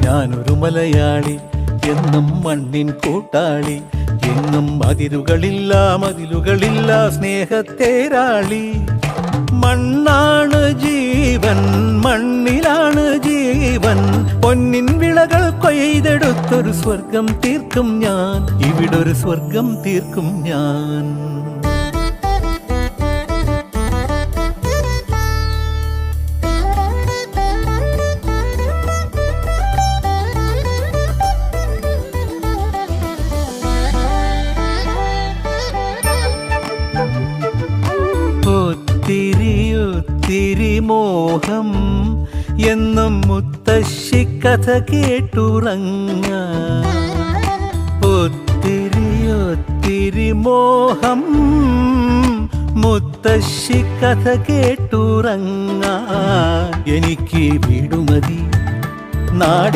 ഞാനൊരു മലയാളി, എന്നും മണ്ണിൻ കൂട്ടാളി, എങ്ങും മതിലുകളില്ല സ്നേഹത്തേരാളി. മണ്ണാണ് ജീവൻ, മണ്ണിലാണ് ജീവൻ, പൊന്നിൻ വിളകൾ കൊയ്തെടുത്തൊരു സ്വർഗം തീർക്കും ഞാൻ, ഇവിടൊരു സ്വർഗം തീർക്കും ഞാൻ. ഒത്തിരി മോഹം എന്നും മുത്തശ്ശി കഥ കേട്ടുറങ്ങ. ഒത്തിരി മോഹം മുത്തശ്ശി കഥ കേട്ടുറങ്ങ. എനിക്ക് വീടുമതി നാടി